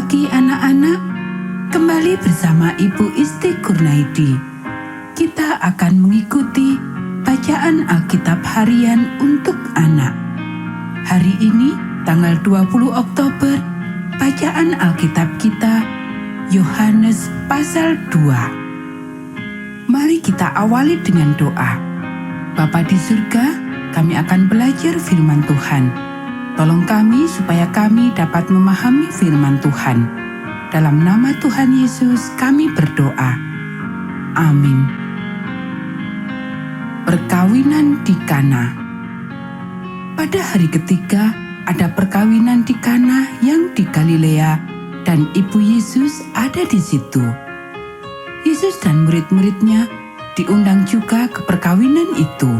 pagi anak-anak, kembali bersama Ibu Isti Kurnaidi. Kita akan mengikuti bacaan Alkitab harian untuk anak. Hari ini, tanggal 20 Oktober, bacaan Alkitab kita, Yohanes pasal 2. Mari kita awali dengan doa. Bapa di surga, kami akan belajar firman Tuhan. Tolong kami supaya kami dapat memahami firman Tuhan. Dalam nama Tuhan Yesus kami berdoa. Amin. Perkawinan di Kana. Pada hari ketiga, ada perkawinan di Kana yang di Galilea, dan Ibu Yesus ada di situ. Yesus dan murid-muridnya diundang juga ke perkawinan itu.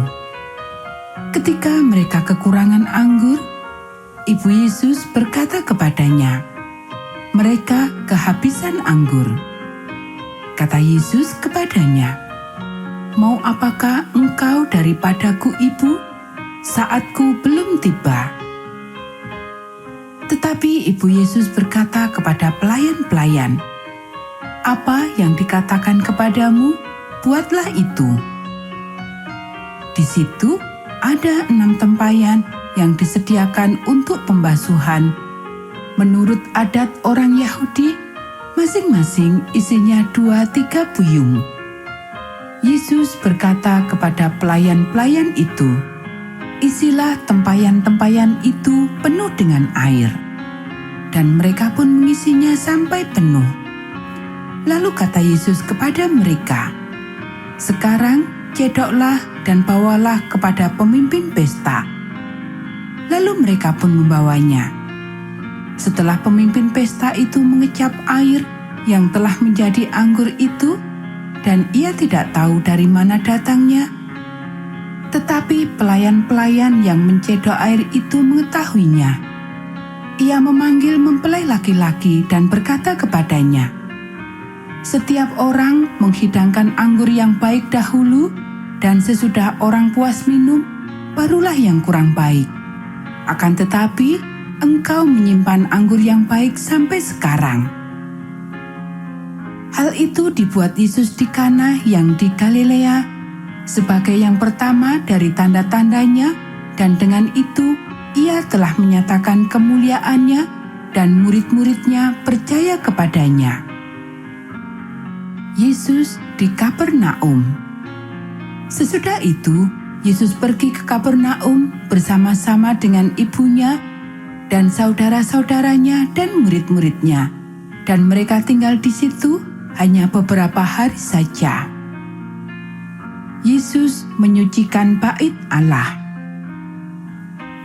Ketika mereka kekurangan anggur, Ibu Yesus berkata kepadanya, "Mereka kehabisan anggur." Kata Yesus kepadanya, "Mau apakah engkau daripadaku, Ibu? Saatku belum tiba." Tetapi Ibu Yesus berkata kepada pelayan-pelayan, "Apa yang dikatakan kepadamu, buatlah itu." Di situ ada 6 tempayan yang disediakan untuk pembasuhan. Menurut adat orang Yahudi, masing-masing isinya 2-3 buyung. Yesus berkata kepada pelayan-pelayan itu, "Isilah tempayan-tempayan itu penuh dengan air." Dan mereka pun mengisinya sampai penuh. Lalu kata Yesus kepada mereka, "Sekarang cedoklah dan bawalah kepada pemimpin pesta." Lalu mereka pun membawanya. Setelah pemimpin pesta itu mengecap air yang telah menjadi anggur itu, dan ia tidak tahu dari mana datangnya, tetapi pelayan-pelayan yang mencedok air itu mengetahuinya. Ia memanggil mempelai laki-laki dan berkata kepadanya, "Setiap orang menghidangkan anggur yang baik dahulu, dan sesudah orang puas minum, barulah yang kurang baik. Akan tetapi, engkau menyimpan anggur yang baik sampai sekarang." Hal itu dibuat Yesus di Kana yang di Galilea sebagai yang pertama dari tanda-tandanya, dan dengan itu ia telah menyatakan kemuliaannya dan murid-muridnya percaya kepadanya. Yesus di Kapernaum. Sesudah itu, Yesus pergi ke Kapernaum bersama-sama dengan ibunya dan saudara-saudaranya dan murid-muridnya, dan mereka tinggal di situ hanya beberapa hari saja. Yesus menyucikan bait Allah.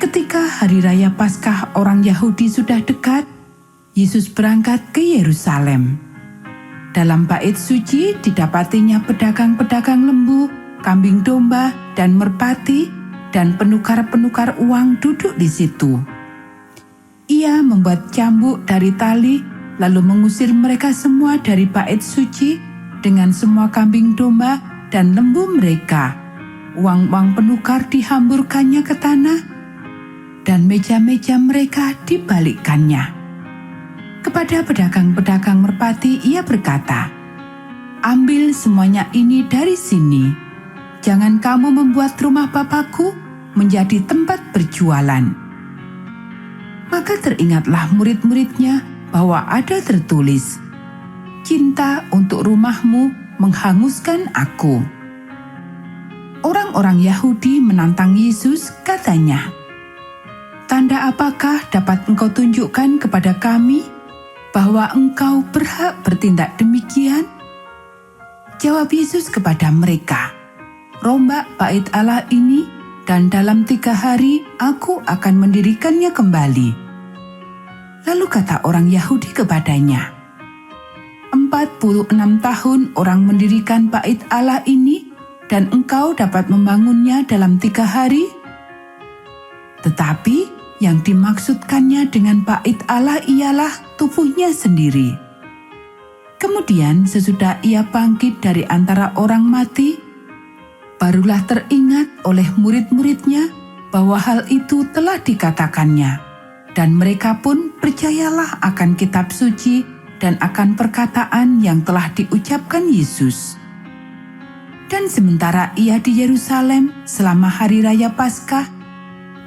Ketika hari raya Paskah orang Yahudi sudah dekat, Yesus berangkat ke Yerusalem. Dalam bait suci didapatinya pedagang-pedagang lembu, kambing domba, dan merpati, dan penukar-penukar uang duduk di situ. Ia membuat cambuk dari tali, lalu mengusir mereka semua dari bait suci dengan semua kambing domba dan lembu mereka. Uang-uang penukar dihamburkannya ke tanah, dan meja-meja mereka dibalikkannya. Kepada pedagang-pedagang merpati ia berkata, "Ambil semuanya ini dari sini. Jangan kamu membuat rumah Bapakku menjadi tempat berjualan." Maka teringatlah murid-muridnya bahwa ada tertulis, "Cinta untuk rumahmu menghanguskan aku." Orang-orang Yahudi menantang Yesus, katanya, "Tanda apakah dapat engkau tunjukkan kepada kami bahwa engkau berhak bertindak demikian?" Jawab Yesus kepada mereka, "Rombak bait Allah ini, dan dalam 3 hari aku akan mendirikannya kembali." Lalu kata orang Yahudi kepadanya, 46 tahun orang mendirikan bait Allah ini, dan engkau dapat membangunnya dalam 3 hari? Tetapi yang dimaksudkannya dengan bait Allah ialah tubuhnya sendiri. Kemudian sesudah ia bangkit dari antara orang mati, barulah teringat oleh murid-muridnya bahwa hal itu telah dikatakannya, dan mereka pun percayalah akan kitab suci dan akan perkataan yang telah diucapkan Yesus. Dan sementara ia di Yerusalem selama hari raya Paskah,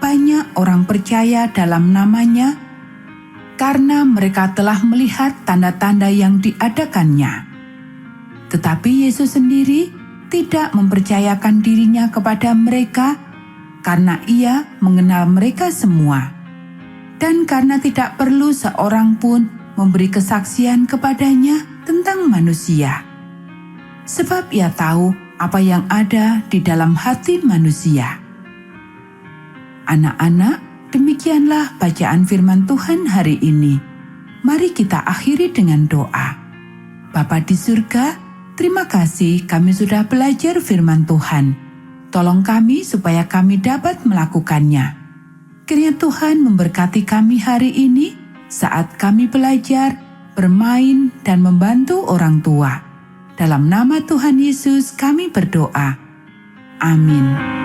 banyak orang percaya dalam namanya karena mereka telah melihat tanda-tanda yang diadakannya. Tetapi Yesus sendiri tidak mempercayakan dirinya kepada mereka karena ia mengenal mereka semua. Dan karena tidak perlu seorang pun memberi kesaksian kepadanya tentang manusia. Sebab ia tahu apa yang ada di dalam hati manusia. Anak-anak, demikianlah bacaan firman Tuhan hari ini. Mari kita akhiri dengan doa. Bapa di surga, terima kasih kami sudah belajar firman Tuhan. Tolong kami supaya kami dapat melakukannya. Kiranya Tuhan memberkati kami hari ini saat kami belajar, bermain, dan membantu orang tua. Dalam nama Tuhan Yesus kami berdoa. Amin.